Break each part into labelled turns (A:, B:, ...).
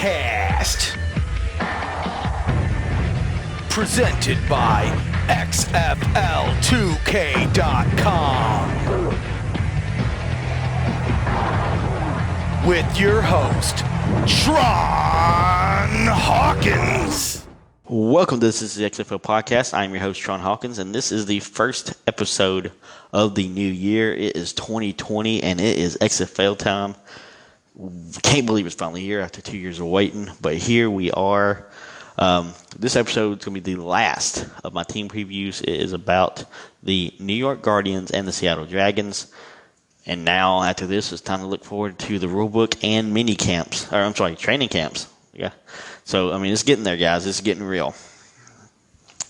A: Podcast. Presented by XFL2K.com. With your host, Tron Hawkins.
B: Welcome to This is the XFL Podcast. I'm your host, Tron Hawkins, and this is the first episode of the new year. It is 2020, and it is XFL time. Can't believe it's finally here after 2 years of waiting, but here we are. This episode is going to be the last of my team previews. It is about the New York Guardians and the Seattle Dragons. And now, after this, it's time to look forward to the rulebook and training camps. Yeah. So, it's getting there, guys. It's getting real.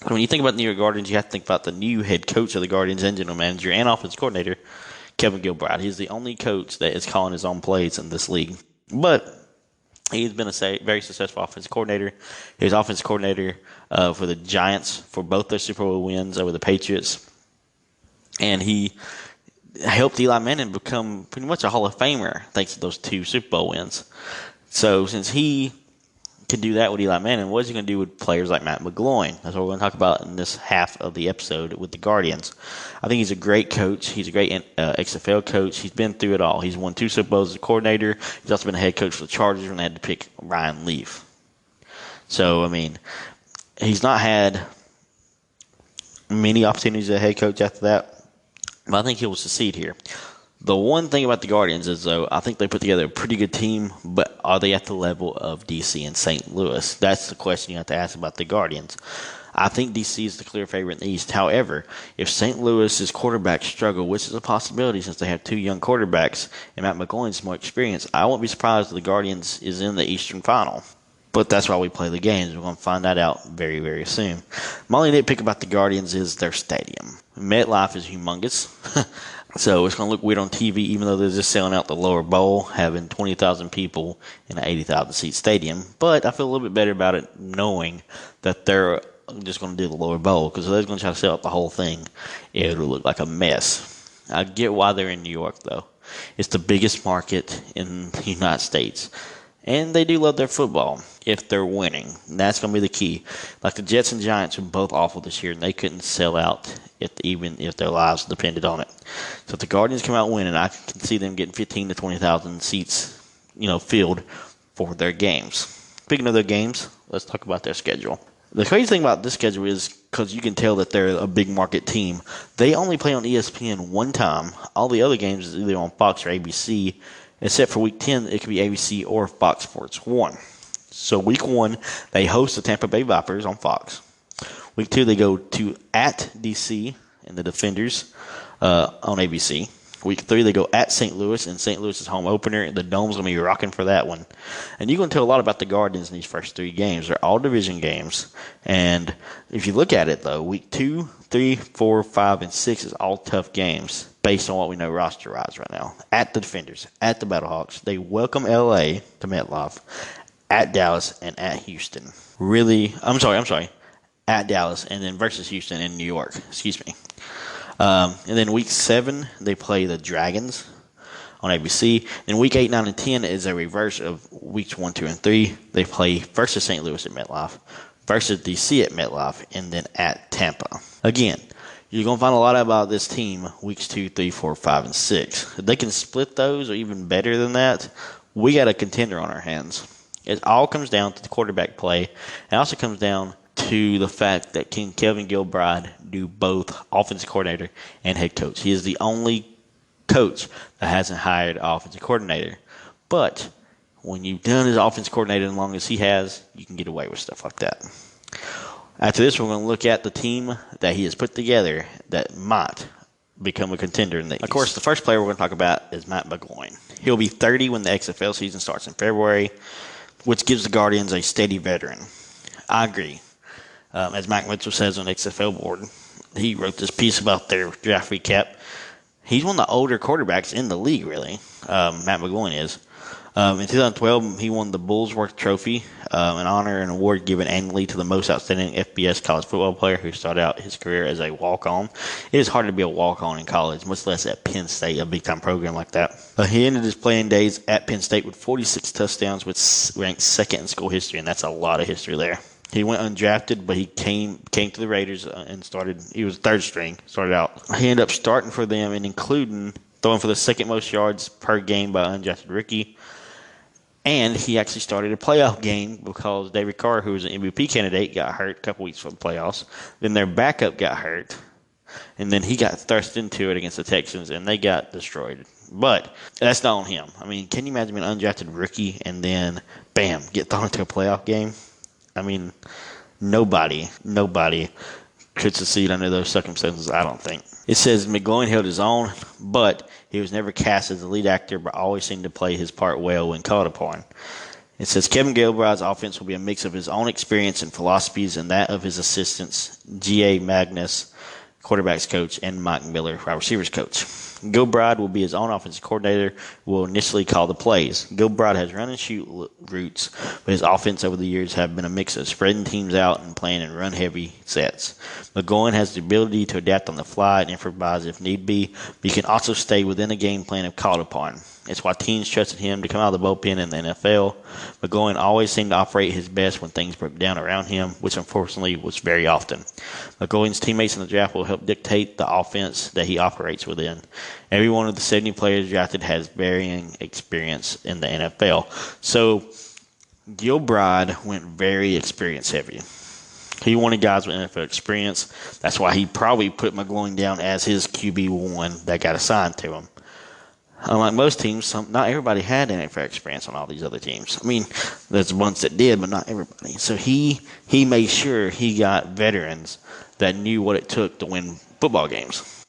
B: When you think about the New York Guardians, you have to think about the new head coach of the Guardians and general manager and offensive coordinator, Kevin Gilbride. He's the only coach that is calling his own plays in this league. But he's been a very successful offensive coordinator. He was offensive coordinator for the Giants for both their Super Bowl wins over the Patriots. And he helped Eli Manning become pretty much a Hall of Famer thanks to those two Super Bowl wins. So since he can do that with Eli Manning, what is he going to do with players like Mcgloin? That's what we're going to talk about in this half of the episode with the Guardians. I think he's a great coach. He's a great XFL coach. He's been through it all. He's won 2 Super Bowls as a coordinator. He's also been a head coach for the Chargers when they had to pick Ryan Leaf. So, he's not had many opportunities as a head coach after that, but I think he will succeed here. The one thing about the Guardians is, though, I think they put together a pretty good team, but are they at the level of DC and St. Louis? That's the question you have to ask about the Guardians. I think DC is the clear favorite in the East. However, if St. Louis's quarterbacks struggle, which is a possibility since they have 2 young quarterbacks and Mcgloin's more experienced, I won't be surprised if the Guardians is in the Eastern Final. But that's why we play the games. We're going to find that out very, very soon. My only nitpick about the Guardians is their stadium. MetLife is humongous. So it's going to look weird on TV, even though they're just selling out the lower bowl, having 20,000 people in an 80,000 seat stadium. But I feel a little bit better about it knowing that they're just going to do the lower bowl, because if they're going to try to sell out the whole thing, it'll look like a mess. I get why they're in New York, though. It's the biggest market in the United States. And they do love their football if they're winning. And that's going to be the key. Like the Jets and Giants were both awful this year, and they couldn't sell out even if their lives depended on it. So if the Guardians come out winning, I can see them getting 15 to 20,000 seats, filled for their games. Speaking of their games, let's talk about their schedule. The crazy thing about this schedule is, because you can tell that they're a big market team, they only play on ESPN one time. All the other games is either on Fox or ABC. Except for Week 10, it could be ABC or Fox Sports 1. So Week 1, they host the Tampa Bay Vipers on Fox. Week 2, they go to at DC and the Defenders on ABC. Week 3, they go at St. Louis, and St. Louis is home opener. The Dome's going to be rocking for that one. And you're going to tell a lot about the Guardians in these first 3 games. They're all division games. And if you look at it, though, Week 2, 3, 4, 5, and 6 is all tough games based on what we know roster-wise right now. At the Defenders, at the Battlehawks. They welcome L.A. to MetLife, at Dallas, and at Houston. I'm sorry. At Dallas, and then versus Houston in New York. Excuse me. And then Week 7, they play the Dragons on ABC. Then Week 8, 9, and 10 is a reverse of Weeks 1, 2, and 3. They play versus St. Louis at MetLife, versus DC at MetLife, and then at Tampa. Again, you're going to find a lot about this team Weeks 2, 3, 4, 5, and 6. If they can split those or even better than that, we got a contender on our hands. It all comes down to the quarterback play. It also comes down to the fact that Kevin Gilbride do both offensive coordinator and head coach. He is the only coach that hasn't hired an offensive coordinator. But when you've done his offensive coordinator as long as he has, you can get away with stuff like that. After this, we're going to look at the team that he has put together that might become a contender in the East. Of course, the first player we're going to talk about is Mcgloin. He'll be 30 when the XFL season starts in February, which gives the Guardians a steady veteran. I agree. As Mike Mitchell says on the XFL board, he wrote this piece about their draft recap. He's one of the older quarterbacks in the league, really. Mcgloin is. In 2012, he won the Bullsworth Trophy, an honor and award given annually to the most outstanding FBS college football player who started out his career as a walk-on. It is hard to be a walk-on in college, much less at Penn State, a big-time program like that. He ended his playing days at Penn State with 46 touchdowns, which ranked second in school history, and that's a lot of history there. He went undrafted, but he came to the Raiders and started. He was third string, started out. He ended up starting for them and including throwing for the second most yards per game by undrafted rookie. And he actually started a playoff game because David Carr, who was an MVP candidate, got hurt a couple weeks before the playoffs. Then their backup got hurt. And then he got thrust into it against the Texans, and they got destroyed. But that's not on him. I mean, can you imagine being an undrafted rookie and then, bam, get thrown into a playoff game? I mean, nobody could succeed under those circumstances, I don't think. It says Mcgloin held his own, but he was never cast as the lead actor, but always seemed to play his part well when called upon. It says Kevin Gilbride's offense will be a mix of his own experience and philosophies and that of his assistants, G.A. Magnus, quarterback's coach, and Mike Miller, wide receivers coach. Gilbride will be his own offensive coordinator, will initially call the plays. Gilbride has run and shoot roots, but his offense over the years have been a mix of spreading teams out and playing in run-heavy sets. Mcgloin has the ability to adapt on the fly and improvise if need be, but he can also stay within the game plan if called upon. It's why teams trusted him to come out of the bullpen in the NFL. Mcgloin always seemed to operate his best when things broke down around him, which unfortunately was very often. Mcgloin's teammates in the draft will help dictate the offense that he operates within. Every one of the 70 players drafted has varying experience in the NFL. So Gilbride went very experience heavy. He wanted guys with NFL experience. That's why he probably put Mcgloin down as his QB1 that got assigned to him. Unlike most teams, not everybody had NFL experience on all these other teams. I mean, there's a bunch that did, but not everybody. So he made sure he got veterans that knew what it took to win football games.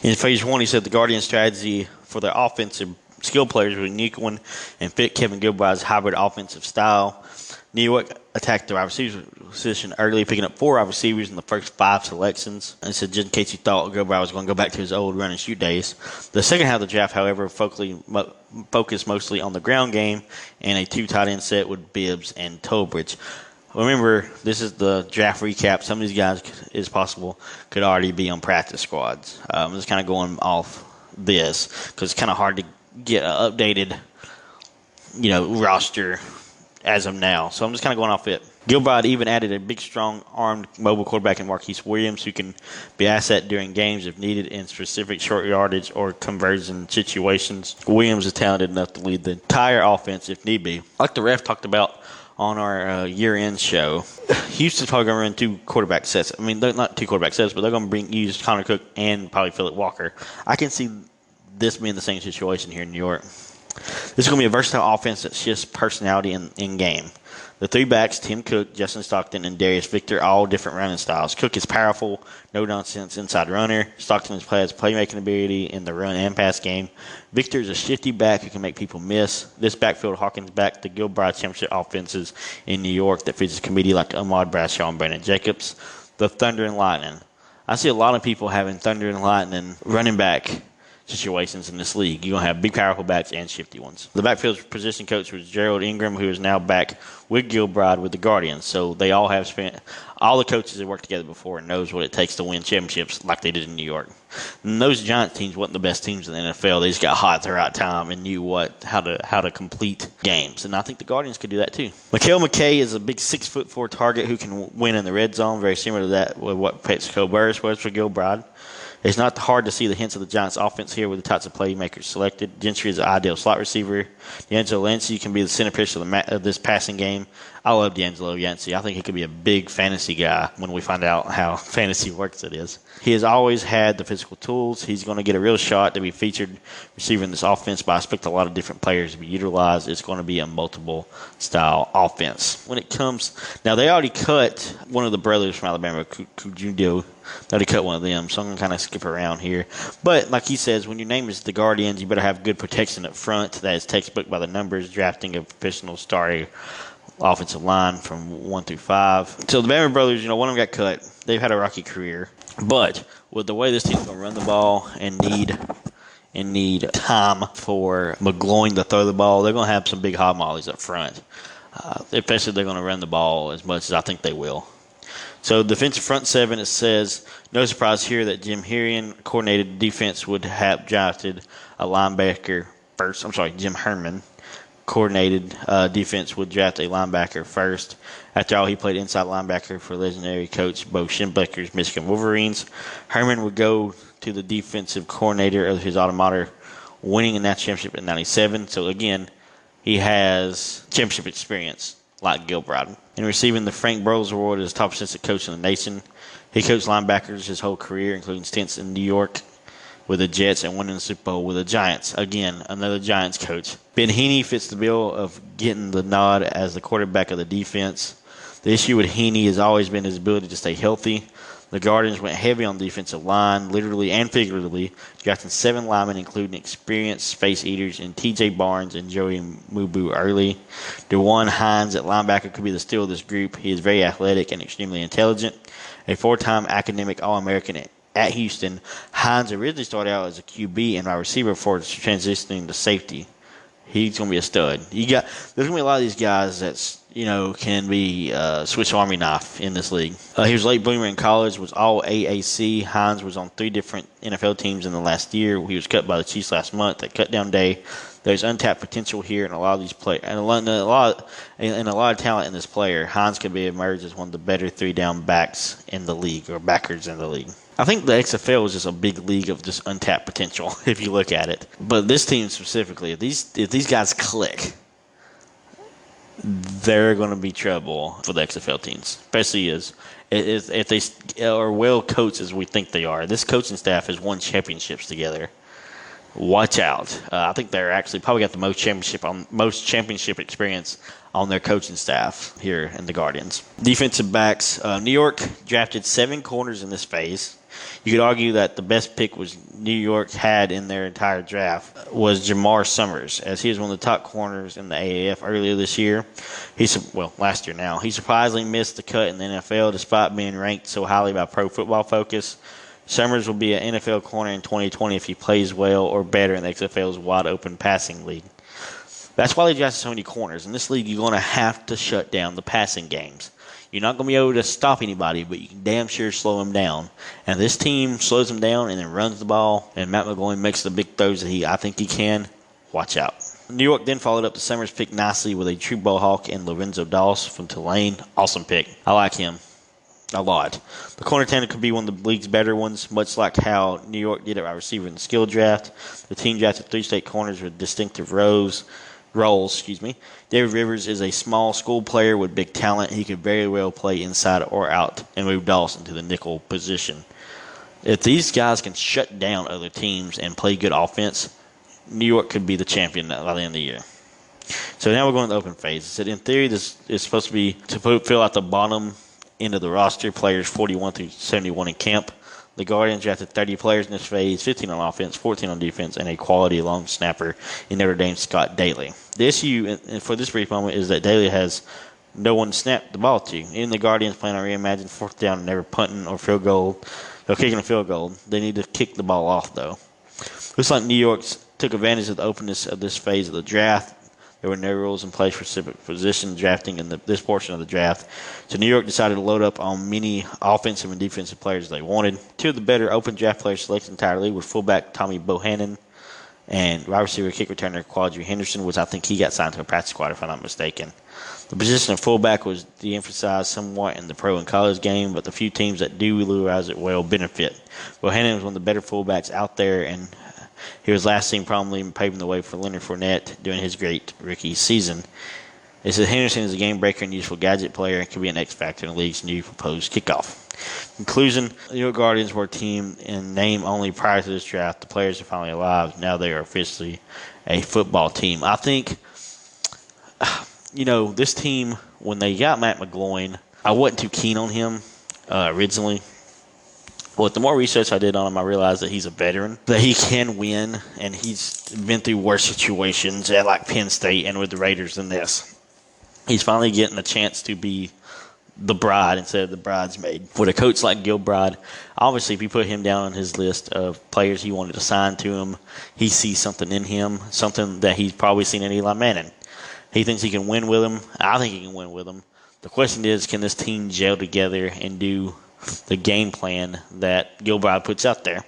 B: In phase one, he said the Guardians' strategy for their offensive skill players was a unique one and fit Kevin Gilbride's hybrid offensive style. New York attacked the wide receiver position early, picking up 4 wide receivers in the first 5 selections. And said, just in case you thought Gilbride was going to go back to his old run and shoot days. The second half of the draft, however, focused mostly on the ground game and a 2 tight end set with Bibbs and Tolbridge. Remember, this is the draft recap. Some of these guys, as possible, could already be on practice squads. I'm just kind of going off this because it's kind of hard to get an updated, roster as of now. So I'm just kind of going off it. Gilbride even added a big, strong, armed mobile quarterback in Marquis Williams who can be asset during games if needed in specific short yardage or conversion situations. Williams is talented enough to lead the entire offense if need be. Like the ref talked about on our year-end show, Houston's probably going to run 2 quarterback sets. I mean, they're not 2 quarterback sets, but they're going to use Connor Cook and probably Phillip Walker. I can see this being the same situation here in New York. This is going to be a versatile offense that shifts personality in game. The 3 backs, Tim Cook, Justin Stockton, and Darius Victor, all different running styles. Cook is powerful, no-nonsense inside runner. Stockton has playmaking ability in the run and pass game. Victor is a shifty back who can make people miss. This backfield harkens back to Gilbride championship offenses in New York that features committee like Ahmad Bradshaw and Brandon Jacobs. The Thunder and Lightning. I see a lot of people having Thunder and Lightning running back situations in this league. You're going to have big, powerful backs and shifty ones. The backfield position coach was Gerald Ingram, who is now back with Gilbride with the Guardians. So they all have spent, all the coaches have worked together before and knows what it takes to win championships like they did in New York. And those Giants teams weren't the best teams in the NFL. They just got hot throughout time and knew how to complete games. And I think the Guardians could do that too. Mikael McKay is a big 6'4" target who can win in the red zone, very similar to that with what Petco Burris was for Gilbride. It's not hard to see the hints of the Giants' offense here with the types of playmakers selected. Gentry is an ideal slot receiver. D'Angelo Yancey can be the centerpiece of this passing game. I love D'Angelo Yancey. I think he could be a big fantasy guy when we find out how fantasy works it is. He has always had the physical tools. He's going to get a real shot to be featured receiver in this offense, but I expect a lot of different players to be utilized. It's going to be a multiple-style offense. When it comes – now, they already cut one of the brothers from Alabama, Kujudo. They already cut one of them, so I'm going to kind of skip around here. But like he says, when your name is the Guardians, you better have good protection up front. That is textbook by the numbers, drafting a professional starting offensive line from 1 through 5. So the Bama brothers, one of them got cut. They've had a rocky career. But with the way this team's going to run the ball and need and need time for Mcgloin to throw the ball. They're going to have some big hog mollies up front. Especially they're going to run the ball as much as I think they will. So defensive front seven, it says, no surprise here that Jim Herman coordinated defense would have drafted a linebacker first. Jim Herman coordinated defense would draft a linebacker first. After all, he played inside linebacker for legendary coach Bo Schembechler's Michigan Wolverines. Herman would go to the defensive coordinator of his alma mater, winning a national championship in '97. So again, he has championship experience like Gilbride. And receiving the Frank Broyles Award as top assistant coach in the nation. He coached linebackers his whole career, including stints in New York with the Jets and winning the Super Bowl with the Giants. Again, another Giants coach. Ben Heaney fits the bill of getting the nod as the quarterback of the defense. The issue with Heaney has always been his ability to stay healthy. The Guardians went heavy on the defensive line, literally and figuratively, drafting 7 linemen, including experienced space eaters in T.J. Barnes and Joey Mubu early. DeJuan Hines at linebacker could be the steal of this group. He is very athletic and extremely intelligent. A 4-time academic All-American at Houston, Hines originally started out as a QB and wide receiver before transitioning to safety. He's going to be a stud. There's going to be a lot of these guys that's, can be Swiss Army knife in this league. He was a late bloomer in college, was all AAC. Hines was on 3 different NFL teams in the last year. He was cut by the Chiefs last month at cutdown day. There's untapped potential here in a lot of these players, and a lot of talent in this player. Hines could be emerged as one of the better 3-down backs in the league, or backers in the league. I think the XFL is just a big league of just untapped potential, if you look at it. But this team specifically, if these guys click, they're going to be trouble for the XFL teams, especially if they are well coached as we think they are. This coaching staff has won championships together. Watch out. I think they're actually probably got the most championship experience on their coaching staff here in the Guardians. Defensive backs. New York drafted 7 corners in this phase. You could argue that the best pick was New York had in their entire draft was Jamar Summers, as he was one of the top corners in the AAF earlier this year. Last year now. He surprisingly missed the cut in the NFL despite being ranked so highly by Pro Football Focus. Summers will be an NFL corner in 2020 if he plays well or better in the XFL's wide-open passing league. That's why they drafted so many corners. In this league, you're going to have to shut down the passing games. You're not going to be able to stop anybody, but you can damn sure slow them down. And if this team slows them down and then runs the ball, and Matt Mcgloin makes the big throws that I think he can, watch out. New York then followed up the Summers pick nicely with a true ball hawk in Lorenzo Doss from Tulane. Awesome pick. I like him a lot. The corner tandem could be one of the league's better ones, much like how New York did at wide receiver in the skill draft. The team drafted 3 state corners with distinctive roles. David Rivers is a small school player with big talent. He could very well play inside or out and move Dawson to the nickel position. If these guys can shut down other teams and play good offense, New York could be the champion by the end of the year. So now we're going to the open phase. So in theory, this is supposed to be to fill out the bottom end of the roster, players 41 through 71 in camp. The Guardians drafted 30 players in this phase, 15 on offense, 14 on defense, and a quality long snapper in Notre Dame's Scott Daly. The issue for this brief moment is that Daly has no one to snap the ball to. Even the Guardians plan on reimagining 4th down and never punting or field goal. They're kicking a field goal. They need to kick the ball off, though. Looks like New York took advantage of the openness of this phase of the draft. There were no rules in place for specific position drafting in this portion of the draft. So New York decided to load up on many offensive and defensive players they wanted. 2 of the better open draft players selected entirely were fullback Tommy Bohannon and wide receiver kick returner Quadri Henderson, which I think he got signed to a practice squad if I'm not mistaken. The position of fullback was de-emphasized somewhat in the pro and college game, but the few teams that do utilize it well benefit. Bohannon was one of the better fullbacks out there, and he was last seen prominently paving the way for Leonard Fournette during his great rookie season. It says Henderson is a game breaker and useful gadget player and could be an X factor in the league's new proposed kickoff. Conclusion: the New York Guardians were a team in name only prior to this draft. The players are finally alive. Now they are officially a football team. I think, this team, when they got Matt Mcgloin, I wasn't too keen on him originally. But the more research I did on him, I realized that he's a veteran, that he can win, and he's been through worse situations at like Penn State and with the Raiders than this. He's finally getting a chance to be the bride instead of the bridesmaid. With a coach like Gilbride, obviously, if you put him down on his list of players he wanted to sign to him, he sees something in him, something that he's probably seen in Eli Manning. He thinks he can win with him. I think he can win with him. The question is, can this team gel together and do the game plan that Gilbride puts out there?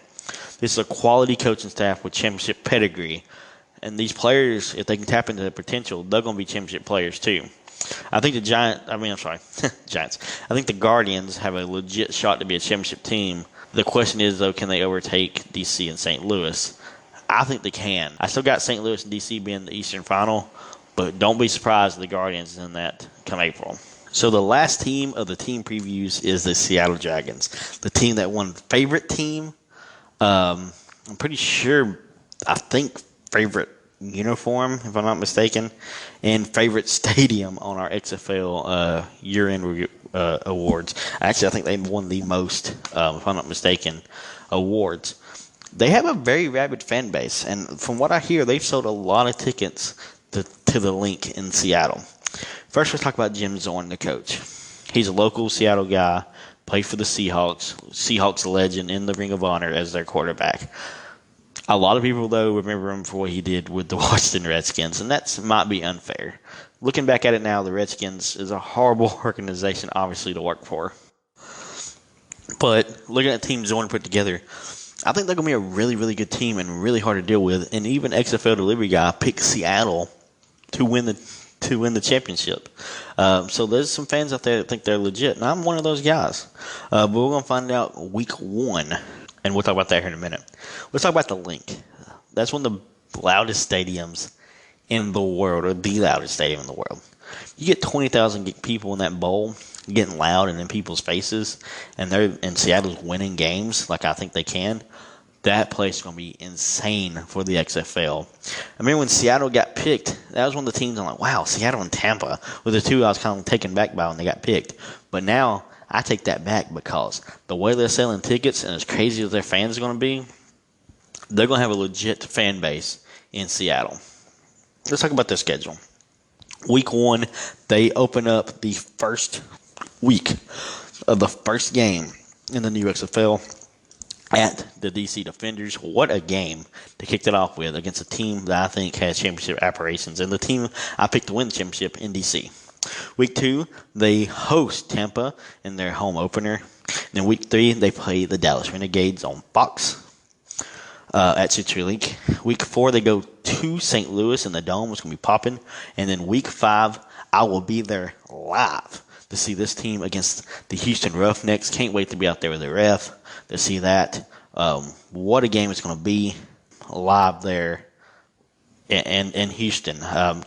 B: This is a quality coaching staff with championship pedigree. And these players, if they can tap into their potential, they're going to be championship players too. I think Giants. I think the Guardians have a legit shot to be a championship team. The question is, though, can they overtake DC and St. Louis? I think they can. I still got St. Louis and DC being the Eastern Final, but don't be surprised if the Guardians in that come April. So the last team of the team previews is the Seattle Dragons, the team that won favorite team. I'm pretty sure, I think favorite uniform, if I'm not mistaken, and favorite stadium on our XFL year-end awards. Actually, I think they won the most, if I'm not mistaken, awards. They have a very rabid fan base, and from what I hear, they've sold a lot of tickets to the Link in Seattle. First, let's talk about Jim Zorn, the coach. He's a local Seattle guy, played for the Seahawks legend in the Ring of Honor as their quarterback. A lot of people, though, remember him for what he did with the Washington Redskins, and that might be unfair. Looking back at it now, the Redskins is a horrible organization, obviously, to work for. But looking at the team Zorn put together, I think they're going to be a really, really good team and really hard to deal with. And even XFL Delivery Guy picked Seattle to win the championship. So there's some fans out there that think they're legit, and I'm one of those guys. But we're going to find out week 1. And we'll talk about that here in a minute. Let's talk about the Link. That's one of the loudest stadiums in the world, or the loudest stadium in the world. You get 20,000 people in that bowl getting loud and in people's faces, and Seattle's winning games like I think they can. That place is going to be insane for the XFL. I mean, when Seattle got picked, that was one of the teams I'm like, wow, Seattle and Tampa were the two I was kind of taken back by when they got picked. But now, I take that back because the way they're selling tickets and as crazy as their fans are going to be, they're going to have a legit fan base in Seattle. Let's talk about their schedule. Week 1, they open up the first week of the first game in the new XFL at the DC Defenders. What a game to kick it off with against a team that I think has championship aspirations, and the team I picked to win the championship in DC. Week 2, they host Tampa in their home opener. And then week 3, they play the Dallas Renegades on Fox at CenturyLink. Week 4, they go to St. Louis, and the Dome is going to be popping. And then week 5, I will be there live to see this team against the Houston Roughnecks. Can't wait to be out there with the ref to see that. What a game it's going to be live there in Houston.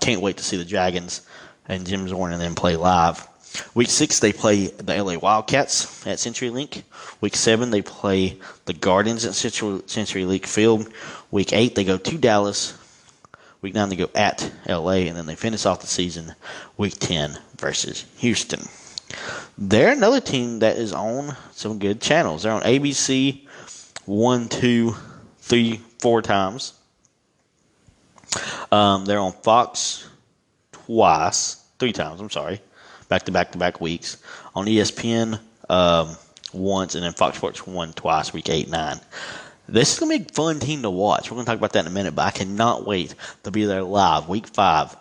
B: Can't wait to see the Dragons and Jim Zorn and then play live. Week 6, they play the LA Wildcats at CenturyLink. Week 7, they play the Guardians at CenturyLink Field. Week 8, they go to Dallas. Week 9, they go at LA, and then they finish off the season Week 10 versus Houston. They're another team that is on some good channels. They're on ABC 1, 2, 3, 4 times. They're on Fox 3 times, back-to-back weeks. On ESPN once, and then Fox Sports 1 twice, week 8, 9. This is going to be a fun team to watch. We're going to talk about that in a minute, but I cannot wait to be there live, week 5,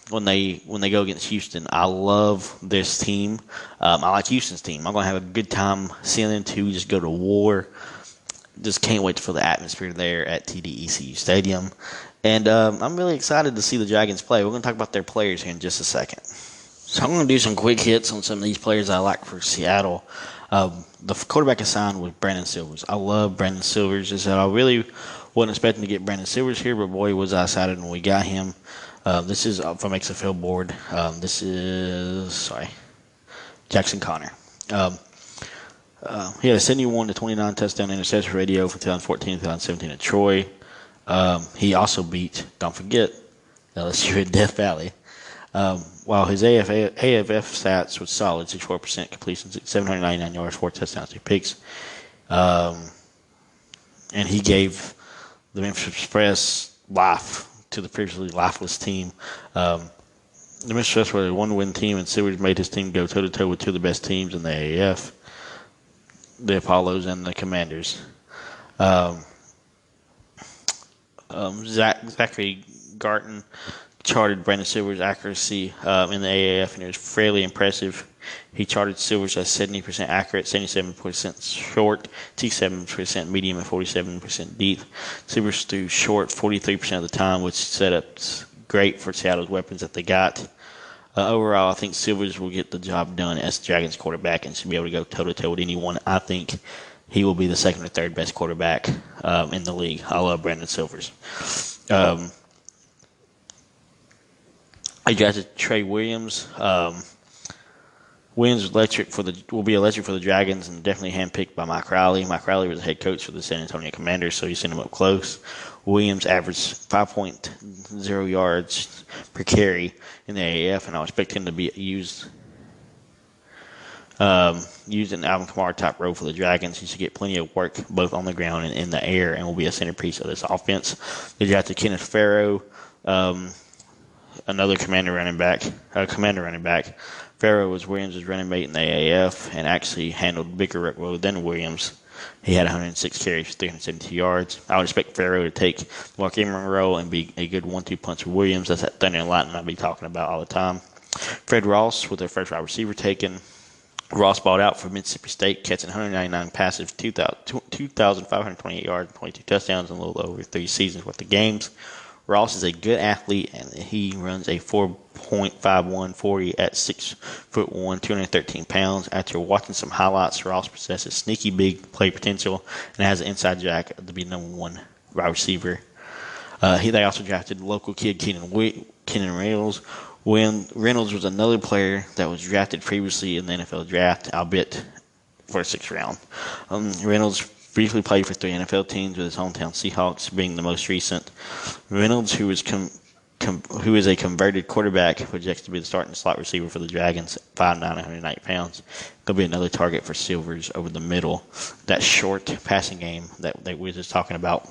B: when they go against Houston. I love this team. I like Houston's team. I'm going to have a good time seeing them two just go to war. Just can't wait for the atmosphere there at TD-ECU Stadium. And I'm really excited to see the Dragons play. We're going to talk about their players here in just a second. So I'm going to do some quick hits on some of these players I like for Seattle. The quarterback assigned was Brandon Silvers. I love Brandon Silvers. I really wasn't expecting to get Brandon Silvers here, but boy, was I excited when we got him. This is from XFL board. This is, Jackson Connor. He had a 71-29 touchdown interception ratio for 2014-2017 at Troy. He also beat, don't forget, LSU at Death Valley. While his AFF stats was solid, 64% completions, 799 yards, 4 touchdowns, 2 picks. And he gave the Memphis Express life to the previously lifeless team. The Mr. West were a one-win team, and Silvers made his team go toe-to-toe with two of the best teams in the AAF, the Apollos and the Commanders. Zachary Garton charted Brandon Silvers' accuracy in the AAF, and it was fairly impressive. He charted Silvers as 70% accurate, 77% short, 67% medium, and 47% deep. Silvers threw short 43% of the time, which set up great for Seattle's weapons that they got. Overall, I think Silvers will get the job done as the Dragons quarterback and should be able to go toe-to-toe with anyone. I think he will be the second or third best quarterback in the league. I love Brandon Silvers. I drafted Trey Williams. Williams will be electric for the Dragons and definitely handpicked by Mike Riley. Mike Riley was the head coach for the San Antonio Commanders, so he sent him up close. Williams averaged 5.0 yards per carry in the AAF, and I expect him to be used in Alvin Kamara type role for the Dragons. He should get plenty of work both on the ground and in the air, and will be a centerpiece of this offense. They drafted Kenneth Farrow, another commander running back. Farrow was Williams' running mate in the AAF and actually handled bigger workload than Williams. He had 106 carries for 372 yards. I would expect Farrow to take Mark Emerald role and be a good 1-2 punch with Williams. That's that thunder and lightning I'll be talking about all the time. Fred Ross with their first wide receiver taken. Ross balled out for Mississippi State, catching 199 passes, 2,528 yards, 22 touchdowns in a little over 3 seasons worth of games. Ross is a good athlete, and he runs a 4.51 40 at 6'1", 213 pounds. After watching some highlights, Ross possesses sneaky big play potential and has an inside jack to be number one wide receiver. They also drafted local kid Kenan Reynolds. Reynolds was another player that was drafted previously in the NFL draft, albeit for a 6th round. Reynolds briefly played for 3 NFL teams, with his hometown Seahawks being the most recent. Reynolds, who is a converted quarterback, projects to be the starting slot receiver for the Dragons, 5'9", 190 pounds. He'll be another target for Silvers over the middle. That short passing game that we were just talking about.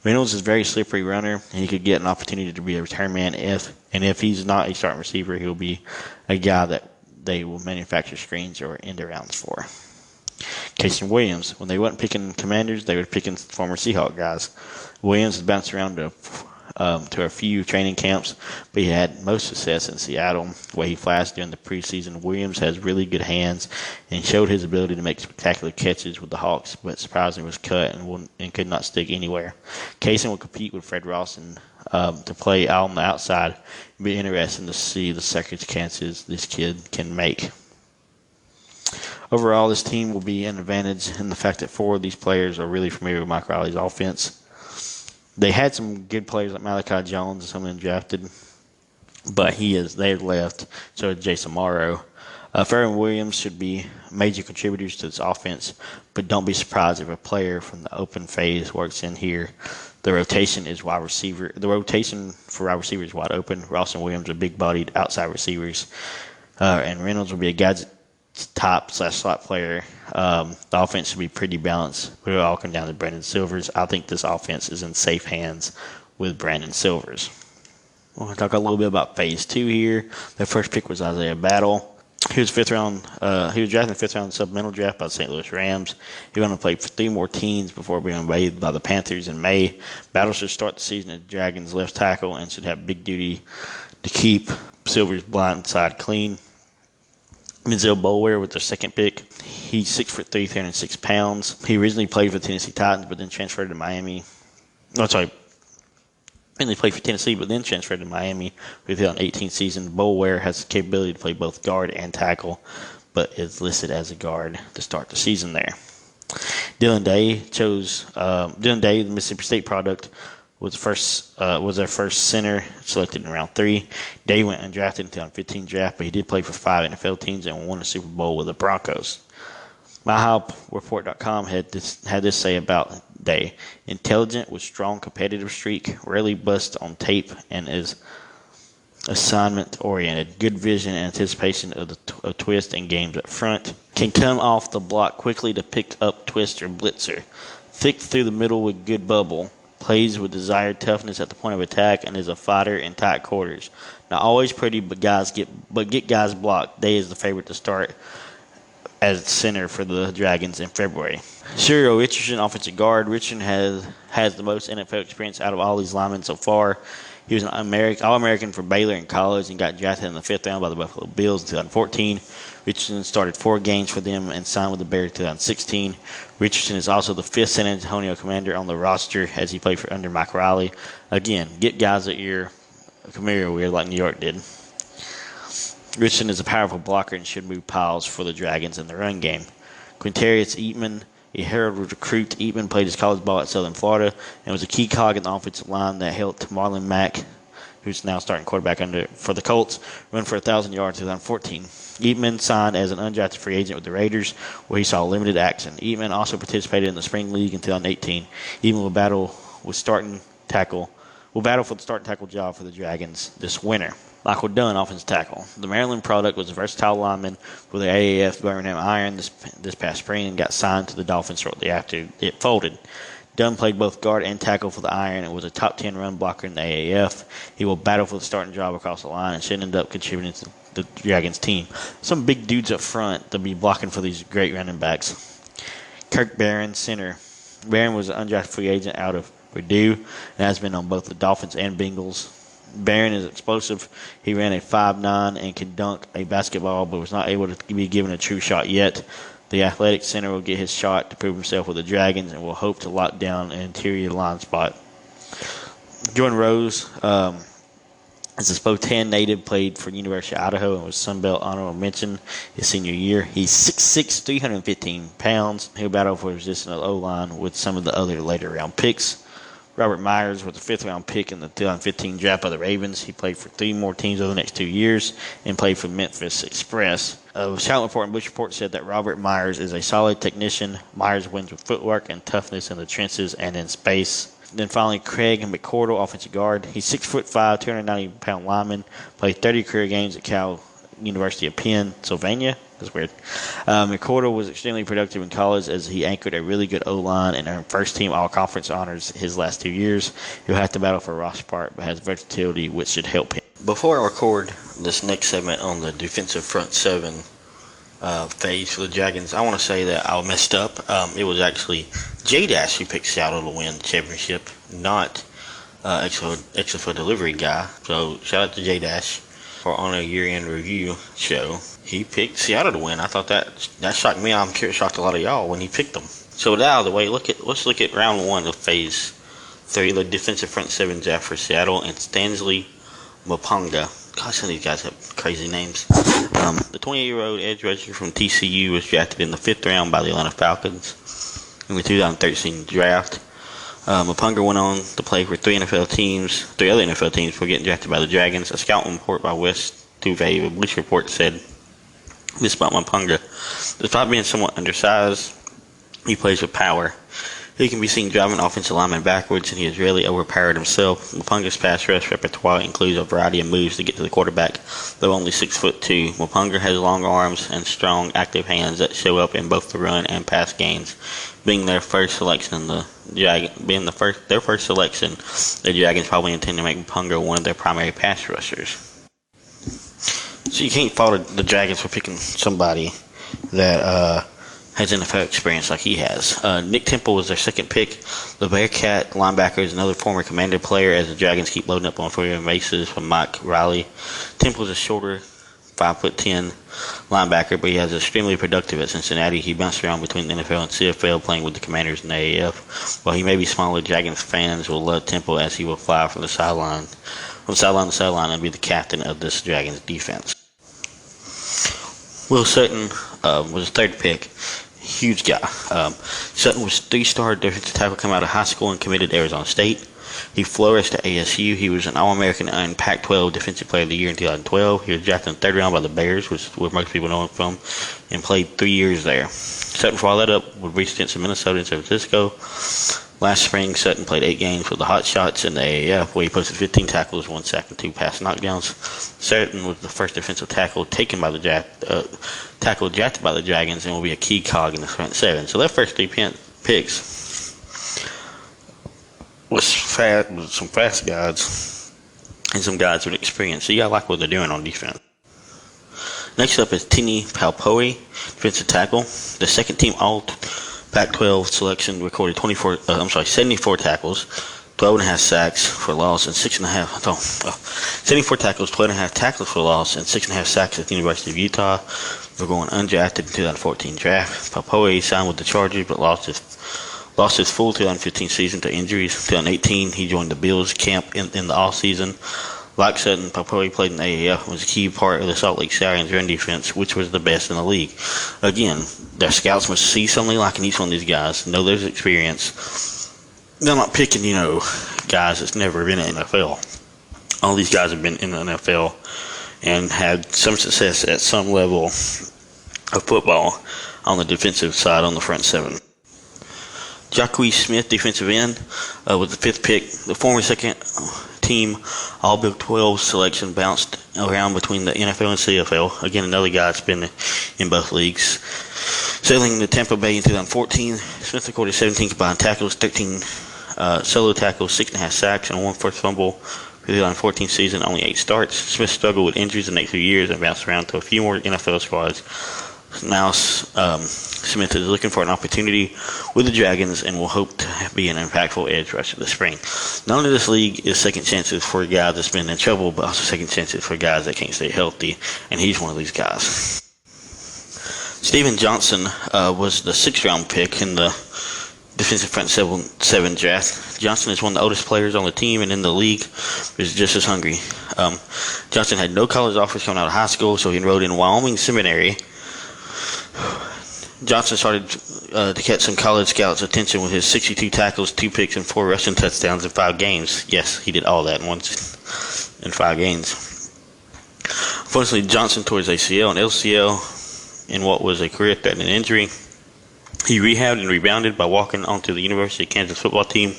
B: Reynolds is a very slippery runner, and he could get an opportunity to be a return man if he's not a starting receiver, he'll be a guy that they will manufacture screens or end arounds for. Casey Williams, when they weren't picking Commanders, they were picking former Seahawk guys. Williams has bounced around to a few training camps, but he had most success in Seattle, where he flashed during the preseason. Williams has really good hands and showed his ability to make spectacular catches with the Hawks, but surprisingly was cut and could not stick anywhere. Casey will compete with Fred Ross to play out on the outside. It'll be interesting to see the circuit chances this kid can make. Overall, this team will be an advantage in the fact that 4 of these players are really familiar with Mike Riley's offense. They had some good players like Malachi Jones and some of them drafted, but they left. So did Jason Morrow. Farrow and Williams should be major contributors to this offense, but don't be surprised if a player from the open phase works in here. The rotation is wide receiver. The rotation for wide receiver is wide open. Ross and Williams are big-bodied outside receivers, and Reynolds will be a gadget top / slot player. The offense should be pretty balanced. We'll all come down to Brandon Silvers. I think this offense is in safe hands with Brandon Silvers. We're going to talk a little bit about phase 2 here. The first pick was Isaiah Battle. He was 5th round. He was drafted in the 5th round supplemental draft by the St. Louis Rams. He went on to play for 3 more teams before being waived by the Panthers in May. Battle should start the season as Dragons left tackle and should have big duty to keep Silvers' blind side clean. Denzel Boulware with their second pick. He's 6'3", 306 pounds. He originally played for the Tennessee Titans, but then transferred to Miami. Originally played for Tennessee, but then transferred to Miami with an 18th season. Boulware has the capability to play both guard and tackle, but is listed as a guard to start the season there. Dylan Day, the Mississippi State product, was their first center selected in round 3. Day went undrafted until the 2015 draft, but he did play for 5 NFL teams and won a Super Bowl with the Broncos. MyHopReport.com had this say about Day: intelligent with strong competitive streak, rarely busts on tape, and is assignment oriented. Good vision and anticipation of the twist and games up front. Can come off the block quickly to pick up twist or blitzer. Thick through the middle with good bubble. plays with desired toughness at the point of attack, and is a fighter in tight quarters. Not always pretty, but get guys blocked. Day is the favorite to start as center for the Dragons in February. Cyril Richardson, offensive guard. Richardson has the most NFL experience out of all these linemen so far. He was an All-American for Baylor in college and got drafted in the 5th round by the Buffalo Bills in 2014. Richardson started 4 games for them and signed with the Bears in 2016. Richardson is also the 5th San Antonio Commander on the roster as he played for under Mike Riley. Again, get guys that you're familiar with like New York did. Richardson is a powerful blocker and should move piles for the Dragons in the run game. Quintarius Etemon, a Herald recruit. Etemon played his college ball at Southern Florida and was a key cog in the offensive line that helped Marlon Mack, who's now starting quarterback for the Colts, run for 1,000 yards in 2014. Etemon signed as an undrafted free agent with the Raiders, where he saw limited action. Etemon also participated in the Spring League in 2018. Etemon will battle for the starting tackle job for the Dragons this winter. Michael Dunn, offensive tackle. The Maryland product was a versatile lineman for the AAF Birmingham Iron this past spring and got signed to the Dolphins shortly after it folded. Dunn played both guard and tackle for the Iron and was a top 10 run blocker in the AAF. He will battle for the starting job across the line and should end up contributing to the Dragons team. Some big dudes up front to be blocking for these great running backs. Kirk Barron, center. Barron was an undrafted free agent out of Purdue and has been on both the Dolphins and Bengals. Barron is explosive. He ran a 5'9" and can dunk a basketball, but was not able to be given a true shot yet. The athletic center will get his shot to prove himself with the Dragons and will hope to lock down an interior line spot. Jordan Rose is a Spokane native, played for University of Idaho and was Sunbelt honorable mention his senior year. He's 6'6", 315 pounds. He'll battle for position of O-line with some of the other later round picks. Robert Myers was a 5th-round pick in the 2015 draft by the Ravens. He played for 3 more teams over the next 2 years and played for Memphis Express. Scouting report and Bush Report said that Robert Myers is a solid technician. Myers wins with footwork and toughness in the trenches and in space. Then finally, Craig McCordle, offensive guard. He's 6'5", 290-pound lineman. Played 30 career games at Cal University of Pennsylvania. That's weird. McCordle was extremely productive in college as he anchored a really good O-line and earned first-team all-conference honors his last 2 years. He'll have to battle for a roster spot, but has versatility, which should help him. Before I record this next segment on the defensive front 7 phase for the Dragons, I want to say that I messed up. It was actually J-Dash who picked Seattle to win the championship, not XFL delivery guy. So shout out to J-Dash for on a year-end review show. He picked Seattle to win. I thought that shocked me. I'm sure it shocked a lot of y'all when he picked them. So with that out of the way, let's look at round 1 of phase 3, the defensive front 7 draft for Seattle, and Stanley Mapanga. Gosh, some of these guys have crazy names. The 28-year-old edge rusher from TCU was drafted in the 5th round by the Atlanta Falcons in the 2013 draft. Mapanga went on to play for 3 other NFL teams before getting drafted by the Dragons. A scouting report by West Duvet, a Bleacher Report, said this about Mapanga: despite being somewhat undersized, he plays with power. He can be seen driving offensive linemen backwards, and he has rarely overpowered himself. Mapanga's pass rush repertoire includes a variety of moves to get to the quarterback. Though only 6'2", Mapanga has long arms and strong, active hands that show up in both the run and pass games. Being their first selection, the Dragons probably intend to make Mapanga one of their primary pass rushers. So you can't fault the Dragons for picking somebody that has NFL experience like he has. Nick Temple was their second pick. The Bearcat linebacker is another former Commander player as the Dragons keep loading up on four-year bases from Mike Riley. Temple is a shorter 5'10" linebacker, but he has extremely productive at Cincinnati. He bounced around between the NFL and CFL, playing with the Commanders and the AAF. While he may be smaller, Dragons fans will love Temple as he will fly from sideline to sideline and be the captain of this Dragons defense. Will Sutton was the 3rd pick. Huge guy. Sutton was 3-star defensive tackle coming out of high school and committed to Arizona State. He flourished at ASU. He was an All-American and Pac-12 Defensive Player of the Year in 2012. He was drafted in the 3rd round by the Bears, which is where most people know him from, and played 3 years there. Sutton followed that up with brief stints in Minnesota and San Francisco. Last spring, Sutton played 8 games with the Hot Shots in the AAF, where he posted 15 tackles, 1 sack, and 2 pass knockdowns. Sutton was the first defensive tackle drafted by the Dragons, and will be a key cog in the front 7. So their first 3 picks with some fast guys and some guys with experience. So you gotta like what they're doing on defense. Next up is Tini Palpoe, defensive tackle. The second team all Pac-12 selection, recorded 74 tackles, 12.5 sacks for loss, and 74 tackles, 12.5 tackles for loss, and 6.5 sacks at the University of Utah. For going undrafted in 2014 draft. Palpoe signed with the Chargers, but lost his full 2015 season to injuries. 2018, he joined the Bills camp in the offseason. Like Sutton, Palpoe played in the AAF and was a key part of the Salt Lake Stallions' run defense, which was the best in the league. Again, their scouts must see something like in each one of these guys, know there's experience. They're not picking, guys that's never been in the NFL. All these guys have been in the NFL and had some success at some level of football on the defensive side on the front seven. Jacques Smith, defensive end, was the fifth pick. The former second team All Big 12 selection bounced around between the NFL and CFL. Again, another guy that's been in both leagues. Sailing to Tampa Bay in 2014, Smith recorded 17 combined tackles, 13 solo tackles, 6.5 sacks, and 1 forced fumble. For the 2014 season, only 8 starts. Smith struggled with injuries the next few years and bounced around to a few more NFL squads. Now Smith is looking for an opportunity with the Dragons and will hope to be an impactful edge rusher this spring. None of this league is second chances for a guy that's been in trouble, but also second chances for guys that can't stay healthy, and he's one of these guys. Steven Johnson was the 6th-round pick in the defensive front 7 draft. Johnson is one of the oldest players on the team and in the league is just as hungry. Johnson had no college offers coming out of high school, so he enrolled in Wyoming Seminary. Johnson started to catch some college scouts' attention with his 62 tackles, 2 picks, and 4 rushing touchdowns in 5 games. Yes, he did all that in 5 games. Unfortunately, Johnson tore his ACL and LCL in what was a career-threatening injury. He rehabbed and rebounded by walking onto the University of Kansas football team.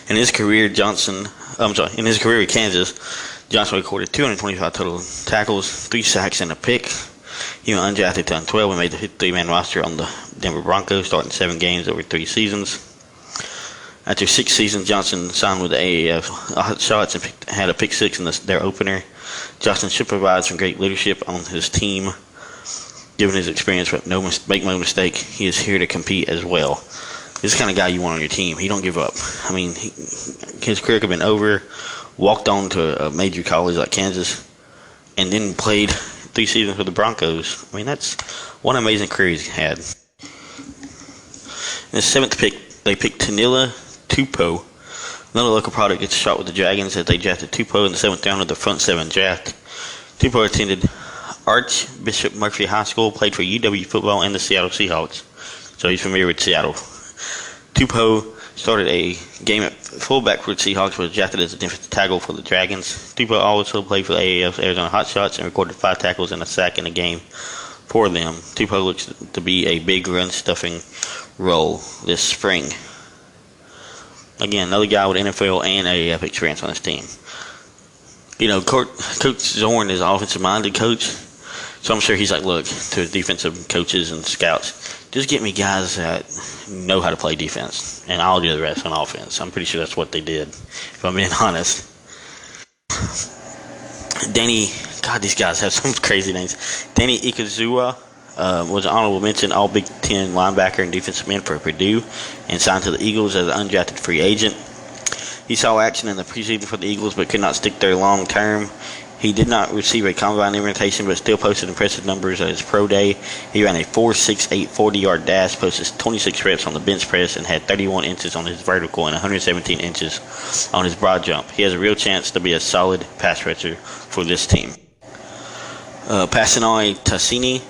B: In his career with Kansas, Johnson recorded 225 total tackles, 3 sacks, and a pick. He went undrafted in 2012 and made the 53-man roster on the Denver Broncos, starting 7 games over 3 seasons. After 6 seasons, Johnson signed with the AAF Shots and had a pick 6 in their opener. Johnson should provide some great leadership on his team. Given his experience, but make no mistake, he is here to compete as well. This is the kind of guy you want on your team. He don't give up. I mean, his career could have been over, walked on to a major college like Kansas, and then played 3 seasons with the Broncos. I mean, that's one amazing career he's had. In the 7th pick, they picked Tanila Tupou. Another local product gets a shot with the Dragons as they drafted Tupou in the 7th round of the front 7 draft. Tupou attended Archbishop Murphy High School, played for UW football and the Seattle Seahawks, so he's familiar with Seattle. Tupou started a game at fullback for the Seahawks, was drafted as a defensive tackle for the Dragons. Tupou also played for the AAF's Arizona Hotshots and recorded 5 tackles and a sack in a game for them. Tupou looks to be a big run-stuffing role this spring. Again, another guy with NFL and AAF experience on his team. Coach Zorn is an offensive-minded coach, so I'm sure he's like, look, to his defensive coaches and scouts, just get me guys that know how to play defense, and I'll do the rest on offense. I'm pretty sure that's what they did, if I'm being honest. These guys have some crazy names. Danny Kizu Wa was an honorable mention All Big Ten linebacker and defensive end for Purdue, and signed to the Eagles as an undrafted free agent. He saw action in the preseason for the Eagles, but could not stick there long term. He did not receive a combine invitation, but still posted impressive numbers at his pro day. He ran a 4.68 40-yard dash, posted 26 reps on the bench press, and had 31 inches on his vertical and 117 inches on his broad jump. He has a real chance to be a solid pass rusher for this team. Passanoi Tassini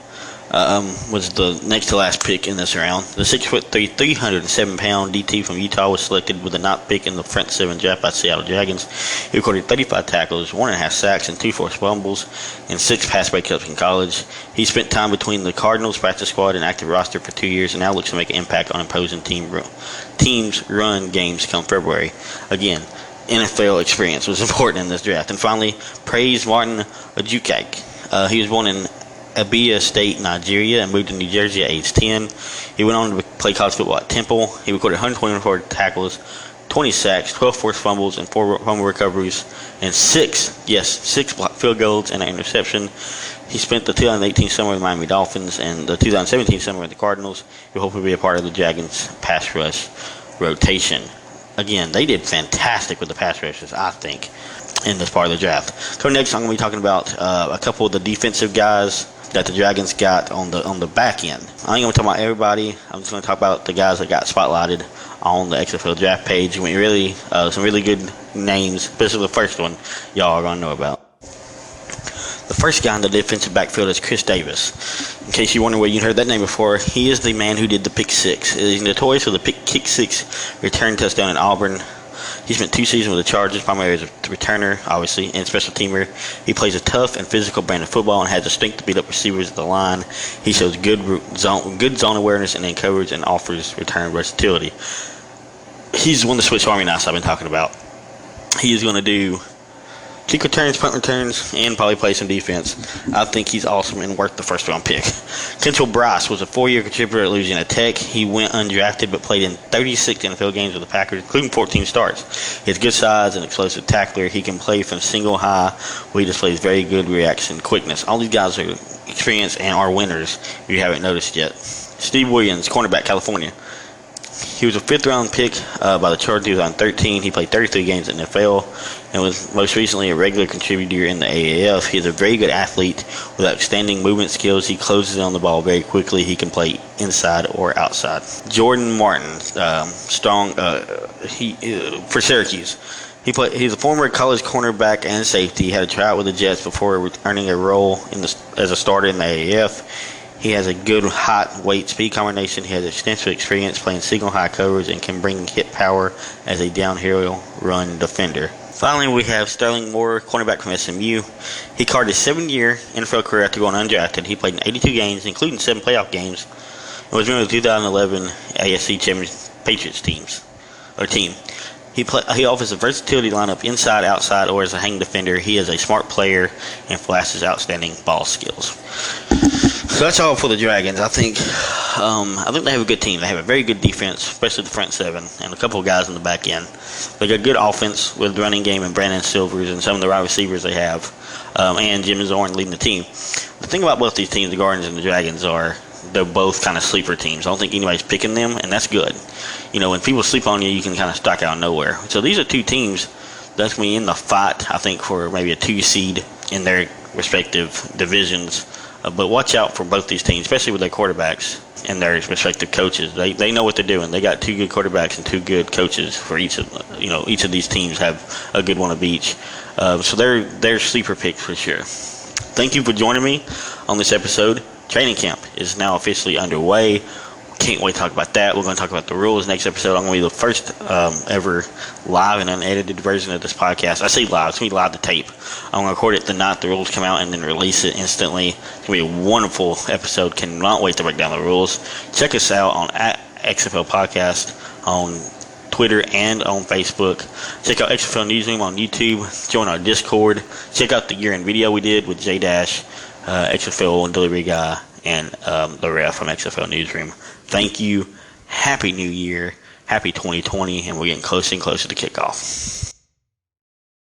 B: was the next to last pick in this round. The 6'3", 307-pound DT from Utah was selected with the 9th pick in the front 7 draft by Seattle Dragons. He recorded 35 tackles, 1.5 sacks, and 2 forced fumbles, and 6 pass breakups in college. He spent time between the Cardinals practice squad and active roster for 2 years, and now looks to make an impact on imposing teams' run games come February. Again, NFL experience was important in this draft. And finally, Praise Martin Ajukak. He was born in Abia State, Nigeria, and moved to New Jersey at age 10. He went on to play college football at Temple. He recorded 124 tackles, 20 sacks, 12 forced fumbles, and 4 fumble recoveries, and 6 blocked field goals and an interception. He spent the 2018 summer with the Miami Dolphins and the 2017 summer with the Cardinals. He'll hopefully be a part of the Dragons' pass rush rotation. Again, they did fantastic with the pass rushes, I think, in this part of the draft. So next, I'm going to be talking about a couple of the defensive guys that the Dragons got on the back end. I ain't going to talk about everybody. I'm just going to talk about the guys that got spotlighted on the XFL draft page. Some really good names, especially the first one y'all are going to know about. The first guy in the defensive backfield is Chris Davis. In case you wonder where you heard that name before, he is the man who did the pick six. He's notorious for the kick six return touchdown in Auburn. He spent 2 seasons with the Chargers, primarily as a returner, obviously, and special teamer. He plays a tough and physical brand of football and has the strength to beat up receivers at the line. He shows good zone awareness and then coverage and offers return versatility. He's one of the Swiss Army knives I've been talking about. He is going to do kick returns, punt returns, and probably play some defense. I think he's awesome and worth the first-round pick. Kentrell Bryce was a 4-year contributor at Louisiana Tech. He went undrafted but played in 36 NFL games with the Packers, including 14 starts. He has good size and explosive tackler. He can play from single high, where he displays very good reaction quickness. All these guys are experienced and are winners, if you haven't noticed yet. Steve Williams, cornerback, California. He was a 5th-round pick by the Chargers in 2013. He played 33 games in the NFL and was most recently a regular contributor in the AAF. He is a very good athlete with outstanding movement skills. He closes on the ball very quickly. He can play inside or outside. Jordan Martin, for Syracuse. He's a former college cornerback and safety. He had a tryout with the Jets before earning a role as a starter in the AAF. He has a good height, weight, speed combination. He has extensive experience playing single high coverage and can bring hit power as a downhill run defender. Finally, we have Sterling Moore, cornerback from SMU. He carved his 7-year NFL career after going undrafted. He played in 82 games, including 7 playoff games, and was member of the 2011 AFC Championship Patriots team. He offers a versatility lineup inside, outside, or as a hang defender. He is a smart player and flashes outstanding ball skills. So that's all for the Dragons. I think they have a good team. They have a very good defense, especially the front seven, and a couple of guys in the back end. They got good offense with the running game and Brandon Silvers and some of the wide receivers they have, and Jim Zorn leading the team. The thing about both these teams, the Guardians and the Dragons, are they're both kind of sleeper teams. I don't think anybody's picking them, and that's good. You know, when people sleep on you, you can kind of strike out of nowhere. So these are two teams that's going to be in the fight, I think, for maybe a 2 seed in their respective divisions. But watch out for both these teams, especially with their quarterbacks and their respective coaches. They know what they're doing. They got 2 good quarterbacks and 2 good coaches for each of these teams have a good one of each. So they're sleeper picks for sure. Thank you for joining me on this episode. Training camp is now officially underway. Can't wait to talk about that. We're going to talk about the rules next episode. I'm going to be the first ever live and unedited version of this podcast. I say live. It's going to be live to tape. I'm going to record it the night the rules come out and then release it instantly. It's going to be a wonderful episode. Cannot wait to break down the rules. Check us out on XFL Podcast on Twitter and on Facebook. Check out XFL Newsroom on YouTube. Join our Discord. Check out the year-end video we did with J-Dash, XFL delivery guy, and the ref from XFL Newsroom. Thank you. Happy New Year. Happy 2020. And we're getting closer and closer to kickoff.